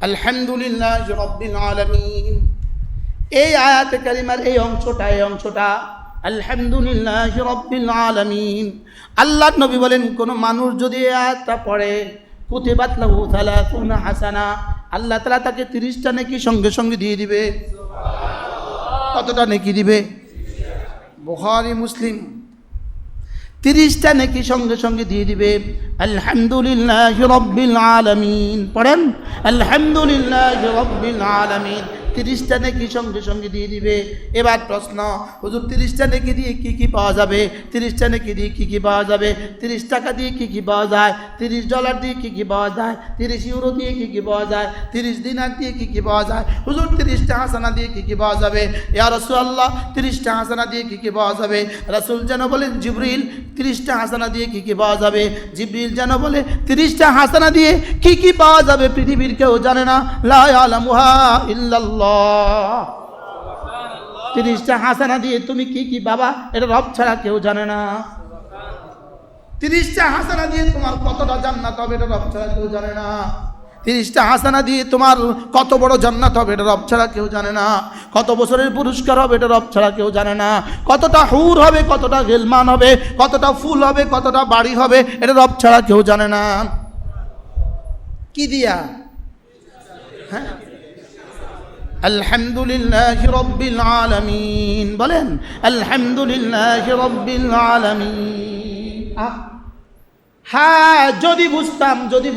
আলহামদুলিল্লাহি রাব্বিল আলামিন। এই আয়াতে কারিমার এই অংশটা আলহামদুলিল্লাহি রাব্বিল আলামিন। আল্লাহর নবী বলেন, কোন মানুষ যদি এই আয়াতটা পড়ে কুতিবাত লাহু 30 হাসানা, আল্লাহ তাআলা তাকে 30টা নেকি সঙ্গে সঙ্গে দিয়ে দিবে। কতটা নেকি দিবে? বুখারী মুসলিম। 30টা নেকি সঙ্গে সঙ্গে দিয়ে দিবে। আলহামদুলিল্লাহি রাব্বিল আলামিন পড়েন, আলহামদুলিল্লাহি রাব্বিল আলামিন। 30টা নেকি সঙ্গে সঙ্গে দিয়ে দিবে। এবার প্রশ্ন, হুজুর 30টা নেকি দিয়ে কি কি পাওয়া যাবে? 30টা নেকি দিয়ে কি কি পাওয়া যাবে? 30 টাকা দিয়ে কি কি পাওয়া যায়? 30 ডলার দিয়ে কি কি পাওয়া যায়? 30 ইউরো দিয়ে কি কি পাওয়া যায়? 30 দিনার দিয়ে কি কি পাওয়া যায়? হুজুর 30টা হাসানা দিয়ে কি কি পাওয়া যাবে? ইয়া রাসূলুল্লাহ 30টা হাসানা দিয়ে কি কি পাওয়া যাবে? রাসূল যেন বলেন, জিবরিল 30টা হাসানা দিয়ে কি কি পাওয়া যাবে? জিবরিল যেন বলে 30টা হাসানা দিয়ে কি কি পাওয়া যাবে পৃথিবীর কেউ জানে না, লা ইয়ালামুহা ইল্লাল্লাহ। 30টা হাসানা দিয়ে তুমি কি কি বাবা, এটা রব ছাড়া কেউ জানে না। 30টা হাসানা দিয়ে তোমার কতটা জান্নাত হবে, এটা রব ছাড়া কেউ জানে না। 30টা হাসানা দিয়ে তোমার কত বড় জান্নাত হবে, এটা রব ছাড়া কেউ জানে না। কত বছরের পুরস্কার হবে, এটা রব ছাড়া কেউ জানে না। কতটা হুর হবে, কতটা গেলমান হবে, কতটা ফুল হবে, কতটা বাড়ি হবে, এটা রব ছাড়া কেউ জানে না। কি দিয়া? হ্যাঁ, আলহামদুলিল্লাহি রাব্বিল আলামিন বলেন, আলহামদুলিল্লাহি রাব্বিল আলামিন। হ্যাঁ, যদি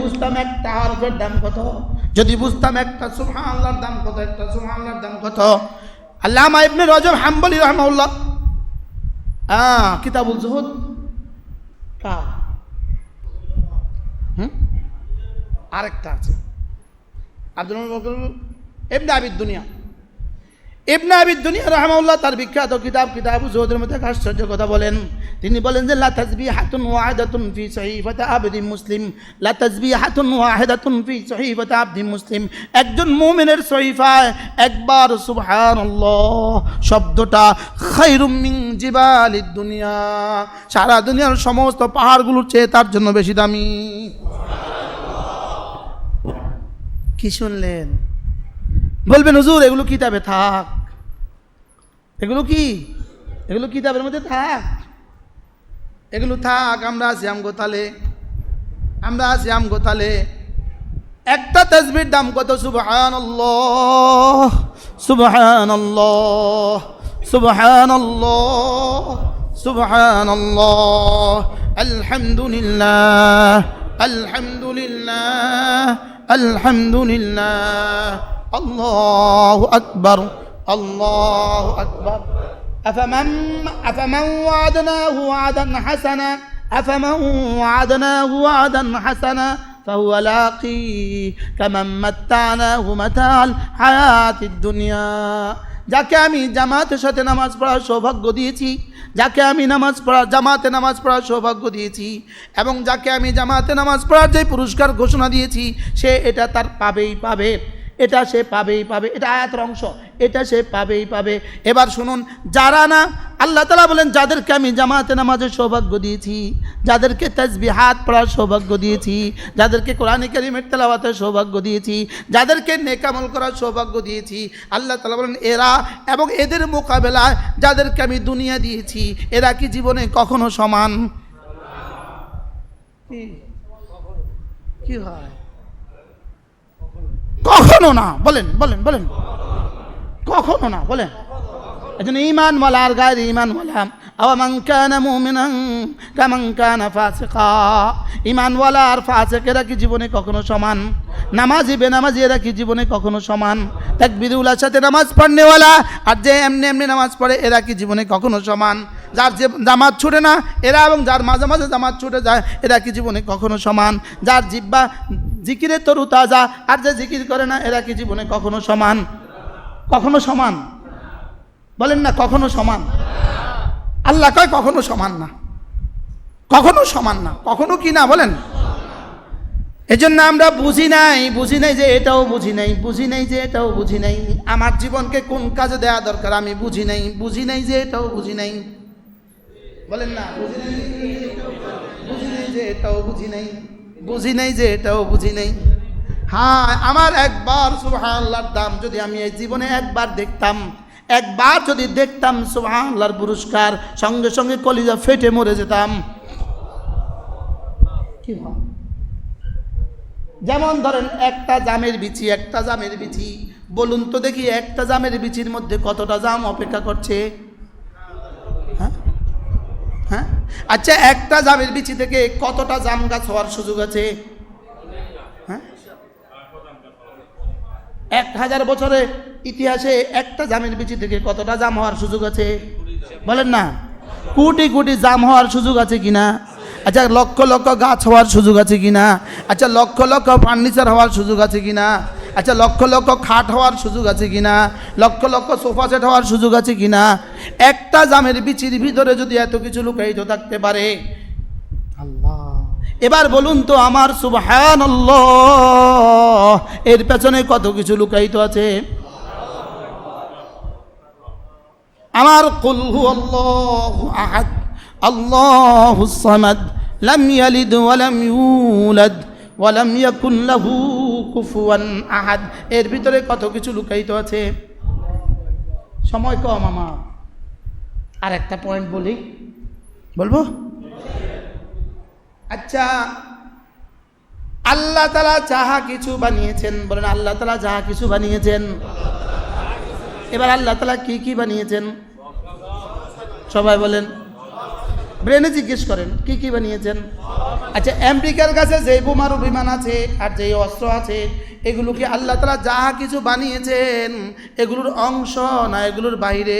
বুঝতাম একটা হরফের দাম কত, যদি বুঝতাম একটা সুবহানাল্লাহর দাম কত, একটা সুবহানাল্লাহর দাম কত। আল্লামা ইবনে রজব হাম্বলি রাহিমাহুল্লাহ কিতাবুল জুহুদ আরেকটা আছে, আব্দুল ইবনে আবিদ দুনিয়া, ইবনে আবিদ দুনিয়া রাহিমাহুল্লাহ তার বিখ্যাত কিতাবুল জুহুদের মধ্যে আশ্চর্য কথা বলেন। তিনি বলেন যে লা তাসবিহাতুন ওয়াহিদাতুন ফি সহিফাতি আবদি মুসলিম, লা তাসবিহাতুন ওয়াহিদাতুন ফি সহিফাতি আবদি মুসলিম। একজন মুমিনের সহিফায় একবার সুবহানাল্লাহ শব্দটা খায়রুম মিন জিবালিদ দুনিয়া, সারা দুনিয়ার সমস্ত পাহাড়গুলোর চেয়ে তার জন্য বেশি দামি। কি শুনলেন? বলবেন হুজুর এগুলো কিতাবে থাক, এগুলো কি, এগুলো কিতাবের মধ্যে থাক, এগুলো থাক। আমরা আছি আমগোতালে। একটা তাসবির দাম কত? সুবহানাল্লাহ সুবহানাল্লাহ সুবহানাল্লাহ সুবহানাল্লাহ, আলহামদুলিল্লাহ আলহামদুলিল্লাহ আলহামদুলিল্লাহ, আল্লাহু আকবার আল্লাহু আকবার। أفمن وعدناه وعدا حسنا فهو لاقيه كمن متعناه متاع الحياة الدنيا। যাকে আমি জামাতের সাথে নামাজ পড়ার সৌভাগ্য দিয়েছি, যাকে আমি জামাতে নামাজ পড়ার সৌভাগ্য দিয়েছি, এবং যাকে আমি জামাতে নামাজ পড়ার যে পুরস্কার ঘোষণা দিয়েছি, সে এটা তার পাবে, এটা সে পাবেই পাবে। এটা আয়াতের অংশ, এটা সে পাবেই পাবে। এবার শুনুন, যারা না, আল্লাহ তাআলা বলেন যাদেরকে আমি জামাতে নামাজের সৌভাগ্য দিয়েছি, যাদেরকে তাসবিহাত পড়ার সৌভাগ্য দিয়েছি, যাদেরকে কোরআন কারীমের তেলাওয়াতের সৌভাগ্য দিয়েছি, যাদেরকে নেক আমল করার সৌভাগ্য দিয়েছি, আল্লাহ তাআলা বলেন এরা এবং এদের মোকাবেলায় যাদেরকে আমি দুনিয়া দিয়েছি, এরা কি জীবনে কখনো সমান? কি হয়? কখনো না। বলেন কখনো না। বলেন এজন্য ঈমানওয়ালা আর গায়রে ঈমানওয়ালা, আওয়ামান কানা মুমিনান কামান কানা ফাসিকা, ঈমানওয়ালা আর ফাসিকেরা কি জীবনে কখনো সমান? নামাজি বেনামাজি এরা কি জীবনে কখনো সমান? তাকবীরুল্লাহর সাথে নামাজ পড়নেওয়ালা আর যে এমনি নামাজ পড়ে এরা কি জীবনে কখনো সমান? যার যে জামাত ছুটে না এরা এবং যার মাঝে মাঝে জামাত ছুটে যায় এরা কি জীবনে কখনো সমান? যার জিহ্বা জিকিরে তরু তাজা আর যে জিকির করে না এরা কি জীবনে কখনো সমান? কখনো সমান? বলেন না কখনো সমান? আল্লাহ কয় কখনো সমান না, কখনো সমান না, কখনো কি না বলেন। এজন্য আমরা বুঝি নাই যে এটাও বুঝি নাই, আমার জীবনকে কোন কাজে দেওয়া দরকার আমি বুঝি নাই যে এটাও বুঝি নাই। বলেন না বুঝি নাই যে এটাও বুঝি নাই। হ্যাঁ, আমার একবার সুবহানাল্লাহর দাম যদি আমি এই জীবনে একবার যদি দেখতাম সুবহানাল্লাহর পুরস্কার, সঙ্গে সঙ্গে কলিজা ফেটে মরে যেতাম। কি হয়? যেমন ধরেন একটা জামের বিচি, বলুন তো দেখি একটা জামের বিচির মধ্যে কতটা জাম অপেক্ষা করছে? হ্যাঁ হ্যাঁ, আচ্ছা একটা জামের বিচি থেকে কতটা জাম গাছ হওয়ার সুযোগ আছে? হ্যাঁ, 1000 বছরের ইতিহাসে একটা জামের বিচি থেকে কতটা জাম হওয়ার সুযোগ আছে? বলেন না। কোটি কোটি জাম হওয়ার সুযোগ আছে কিনা? আচ্ছা লক্ষ লক্ষ গাছ হওয়ার সুযোগ আছে কিনা? আচ্ছা লক্ষ লক্ষ ফার্নিচার হওয়ার সুযোগ আছে কিনা? আচ্ছা লক্ষ লক্ষ খাট হওয়ার সুযোগ আছে কিনা? লক্ষ লক্ষ সোফা সেট হওয়ার সুযোগ আছে কিনা? একটা জামের বিচির ভিতরে যদি এত কিছু লুকায়িত থাকতে পারে, আল্লাহ, এবার বলুন তো আমার সুবহানাল্লাহ এর পেছনে কত কিছু লুকায়িত আছে। আমার কুল হুয়াল্লাহু আহাদ আল্লাহুস সামাদ লাম ইয়ালিদ ওয়া লাম ইউলাদ ওয়া লাম ইয়াকুন লাহু কুফুয়ান আহাদ, এর ভিতরে কত কিছু লুকায়িত আছে। সময় কম আমার, আর একটা পয়েন্ট বলবো। আচ্ছা, আল্লাহ তাআলা যাহা কিছু বানিয়েছেন, বলেন আল্লাহ তাআলা যাহা কিছু বানিয়েছেন। এবার আল্লাহ তাআলা কি কি বানিয়েছেন? সবাই বলেন, ব্রেনে জিজ্ঞেস করেন কি কি বানিয়েছেন। আচ্ছা, আমেরিকার কাছে যে বোমারু বিমান আছে আর যে অস্ত্র আছে, এগুলো কি আল্লাহ তাআলা যাহা কিছু বানিয়েছেন এগুলোর অংশ না এগুলোর বাইরে?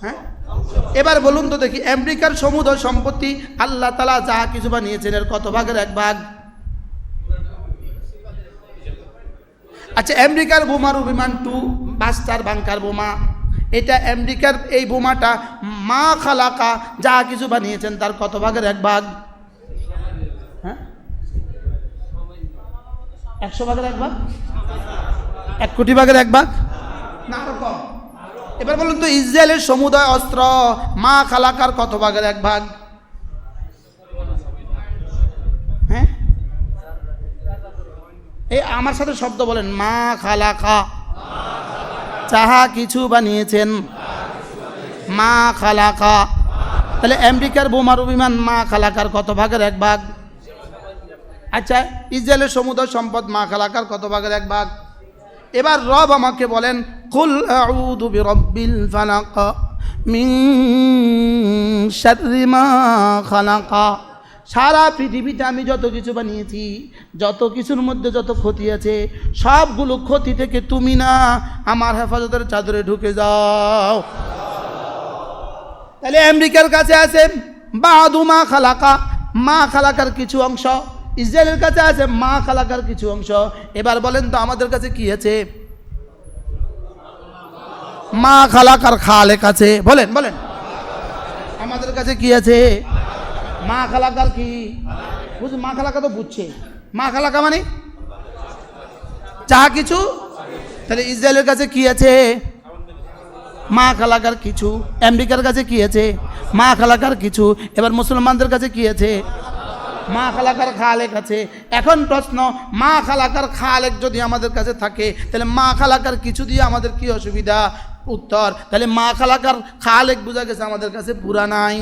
হ্যাঁ, এবার বলুন তো দেখি, আমেরিকার সমুদ্র সম্পত্তি আল্লাহ তাআলা যাহা কিছু বানিয়েছেন এর কত ভাগের 1 ভাগ? আচ্ছা, আমেরিকার বোমারু বিমান 2 বাস্টার বাংকার বোমা, এটা আমেরিকার এই বোমাটা মা খালাকা যাহা কিছু বানিয়েছেন তার কত ভাগের 1 ভাগ? হ্যাঁ, 100 ভাগের 1 ভাগ? 1 কোটি ভাগের 1 ভাগ? না, আরো কম। এবার বলুন তো ইসরায়েলের সমুদয় অস্ত্র মা খালাকার কত ভাগের 1 ভাগ? হ্যাঁ, এই আমার সাথে শব্দ বলেন, মা খালাকা যাহা কিছু বানিয়েছেন, মা খালাকা। তাহলে আমেরিকার বোমারু বিমান মা খালাকার কত ভাগের 1 ভাগ? আচ্ছা, ইসরায়েলের সমুদ্র সম্পদ মা খালাকার কত ভাগের 1 ভাগ? এবার রব আমাকে বলেন, কুল আউযু বিরাব্বিল ফালাক মিন শাররি মা খালাকা। সারা পৃথিবীতে আমি যত কিছু বানিয়েছি, যত কিছুর মধ্যে যত ক্ষতি আছে, সবগুলো ক্ষতি থেকে তুমি না আমার হেফাজতের চাদরে ঢুকে যাও। তাহলে আমেরিকার কাছে আছে বাদু মা খালাকা, মা খালাকার কিছু অংশ, ইসরায়েলের কাছে আছে মা খালাকার কিছু অংশ। এবার বলেন তো আমাদের কাছে কি আছে? মা খালাকার খালেক আছে। বলেন বলেন, আমাদের কাছে কি আছে? মা খালাকার কি? বুঝুন, মা খালাকা তো বুঝছে, মা খালাকা মানে যাহা কিছু। তাহলে ইসরায়েলের কাছে কি আছে? মা খালাকার কিছু। আমেরিকার কাছে কি আছে? মা খালাকার কিছু। এবার মুসলমানদের কাছে কি আছে? মা খালাকার খালেক আছে। এখন প্রশ্ন, মা খালাকার খালেক যদি আমাদের কাছে থাকে তাহলে মা খালাকার কিছু দিয়ে আমাদের কি অসুবিধা? উত্তর, তাহলে মা খালাকার খালেক বোঝা গেছে আমাদের কাছে পুরা নাই।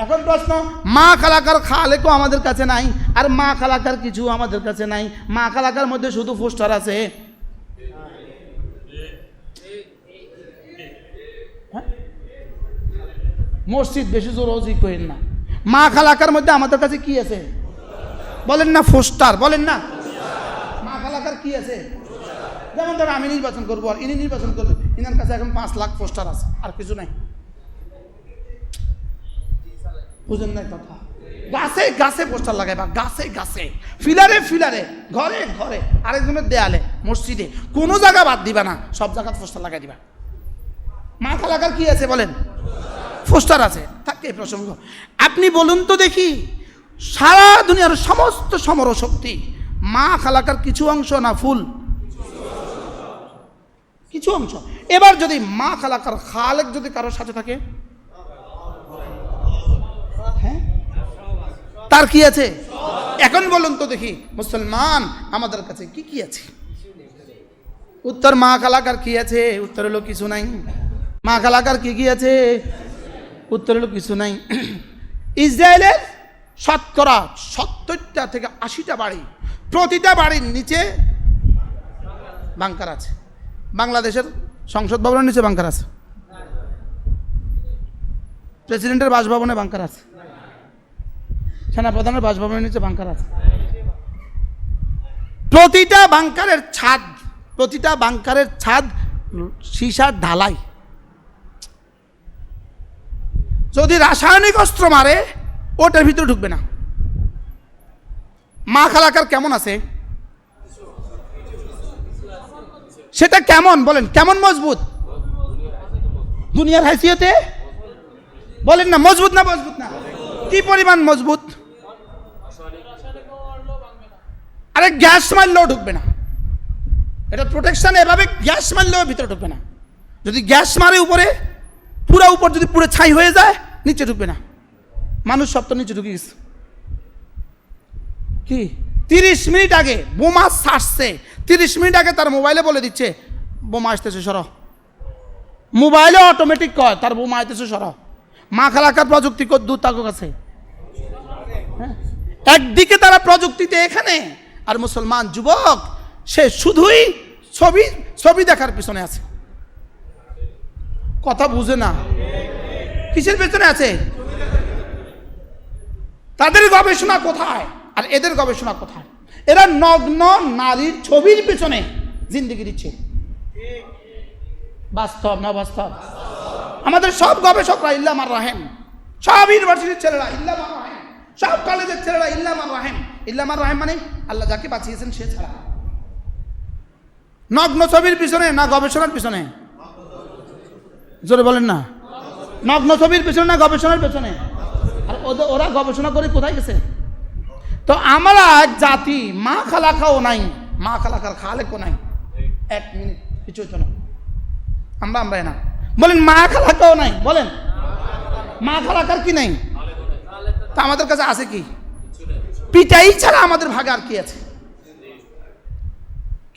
এখন প্রশ্ন, মা খালাকার খালেকও আমাদের কাছে নাই আর মা খালাকার কিছু আমাদের কাছে নাই, মা খালাকার মধ্যে শুধু পোস্টার আছে। মসজিদ বেশি জোর অজি করেন না, মা খালাকার মধ্যে আমাদের কাছে কি আছে? বলেন না পোস্টার, বলেন না। মা খালাকার কি আছে? যেমন ধরো আমি নির্বাচন করবো আর ইনি নির্বাচন করবে, ইনার কাছে এখন 5 লাখ পোস্টার আছে, আর কিছু নাই। বুঝেন নাই কথা? গাছে গাছে পোস্টার লাগাই, বা গাছে গাছে, ফিলারে ফিলারে, ঘরে ঘরে, আরেকজনের দেয়ালে, মসজিদে, কোনো জায়গা বাদ দিবা না, সব জায়গা পোস্টার লাগাই দিবা। মা খালাকার কি আছে বলেন? পোস্টার আছে। থাকে প্রসঙ্গ, আপনি বলুন তো দেখি, সারা দুনিয়ার সমস্ত সমর শক্তি মা খালাকার কিছু অংশ না ফুল? কিছু অংশ। এবার যদি মা খালাকার খালেক যদি কারোর সাথে থাকে, হ্যাঁ, তার কি আছে? এখন বলুন তো দেখি মুসলমান আমাদের কাছে কি কি আছে? উত্তর মা খালাকার কি আছে? উত্তর হলো কিছু নাই। মা খালাকার কি কি আছে? উত্তর হলো কিছু নাই। ইসরায়েলের শতকরা 70টা থেকে 80টা বাড়ি, প্রতিটা বাড়ির নিচে বাংকার আছে। বাংলাদেশের সংসদ ভবনের নিচে বাংকার আছে, প্রেসিডেন্টের বাসভবনে বাংকার আছে, সেনাপ্রধানের বাসভবনের নিচে বাংকার আছে। প্রতিটা বাংকারের ছাদ সীসার ঢালাই। যদি রাসায়নিক অস্ত্র মারে ওটার ভিতরে ঢুকবে না। মা খালাকার কেমন আছে? সেটা কেমন বলেন? কেমন মজবুত? দুনিয়ার হাইসিয়তে বলেন না, মজবুত না? মজবুত না? কি পরিমাণ মজবুত? আরে গ্যাস মারলেও ঢুকবে না। এটা প্রোটেকশন, এভাবে গ্যাস মারলেও ভিতরে ঢুকবে না। যদি গ্যাস মারে উপরে, পুরো উপর যদি পুরো ছাই হয়ে যায়, নিচে ঢুকবে না। মানুষ সব তো নিচে ঢুকে গেছে। কি 30 মিনিট আগে বোমা ছাড়ছে, 30 মিনিট আগে তার মোবাইলে বলে দিচ্ছে বোমা আসতেছে সরাও। মোবাইলে অটোমেটিক কয় তার বোমা আসতেছে সরাও। মা খালাকার প্রযুক্তি দূর তার কাছে। একদিকে তারা প্রযুক্তিতে এখানে, আর মুসলমান যুবক সে শুধুই ছবি দেখার পিছনে আছে। কথা বুঝে না? কিসের পেছনে আছে? তাদের গবেষণা কোথায় আর এদের গবেষণা কোথায়? এরা নগ্ন নারীর ছবির পেছনে জিন্দেগি দিচ্ছে। বাস্তব না বাস্তব? আমাদের সব গবেষকরা ইল্লা মান রাহেম, সব ইউনিভার্সিটির ছেলেরা ইল্লা মান রাহেম, সব কলেজের ছেলেরা ইল্লা মান রাহেম। ইল্লা মান রাহেম মানে আল্লাহ যাকে বাঁচিয়েছেন সে ছাড়া। নগ্ন ছবির পিছনে না গবেষণার পিছনে? জোরে বলেন না। নগ্ন ছবির পিছনে না গবেষণার পিছনে? আর ওরা গবেষণা করে কোথায় গেছে? তো আমরা এক জাতি, মা খালাকাও নাই, মা খালাকার খালেকও নাই। 1 মিনিট কিছু চলো, আমরা না বলেন মা খালাকাও নাই। বলেন মা খালাকার কি নাই? তা আমাদের কাছে আছে কি? পিটাই ছাড়া আমাদের ভাগে আর কি আছে?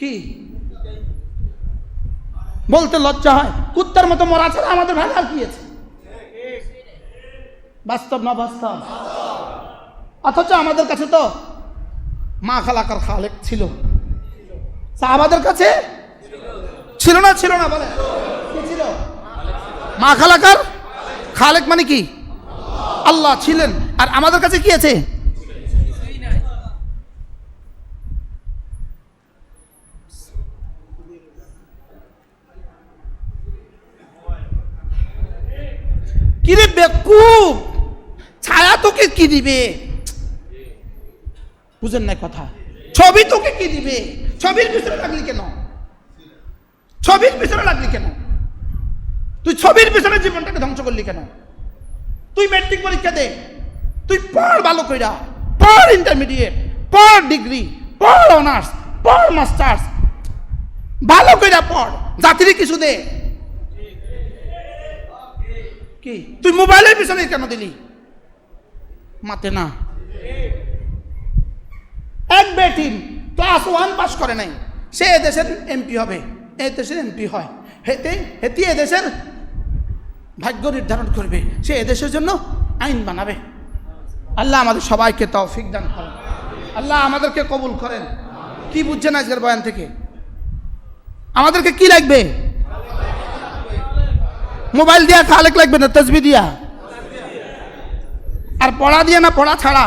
কি বলতে লজ্জা হয়? কুত্তার মতো মরা ছাড়া আমাদের ভাগে আর কি আছে? বাস্তব না বাস্তব? অথচ আমাদের কাছে তো মা খালাকার খালেক ছিল, সাহাবাদের কাছে ছিল না? বলে কি ছিল? মা খালাকার খালেক মানে কি? আল্লাহ ছিলেন। আর আমাদের কাছে কি আছে? কিরে বেকুব, ছায়া তোকে কি দিবে? বুঝেন না কথা? ছবি তোকে কি দিবে? ছবির পিছনে লাগলি কেন? ছবির পিছনে লাগলি কেন? তুই ছবির পিছনে জীবনটাকে ধ্বংস করলি কেন? তুই ম্যাট্রিক পরীক্ষা দে, তুই পড় ভালো কইরা, পড় ইন্টারমিডিয়েট, পড় ডিগ্রি, পড় অনার্স, পড় মাস্টার্স, ভালো কইরা পড়, জাতির কিছু দে। কি তুই মোবাইলের পিছনে কেন দিলি? মাতে না। এক বেটি ক্লাস 1 পাস করে নাই, সে এদেশের এমপি হবে, এদেশের এমপি হয়, হেতি এদেশের ভাগ্য নির্ধারণ করবে, সে এদেশের জন্য আইন বানাবে। আল্লাহ আমাদের সবাইকে তৌফিক দান করেন, আল্লাহ আমাদেরকে কবুল করেন। কি বুঝছেন আজকের বয়ান থেকে? আমাদেরকে কি লাগবে? মোবাইল দিয়া খালেক লাগবে না, তসবিহ দিয়া? আর পড়া দিয়া না পড়া ছাড়া?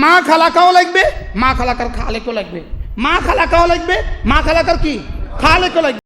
মা খালাকাও লাগবে, মা খালাকার খালেকও লাগবে। মা খালাকাও লাগবে, মা খালাকার কি খালেকও লাগবে।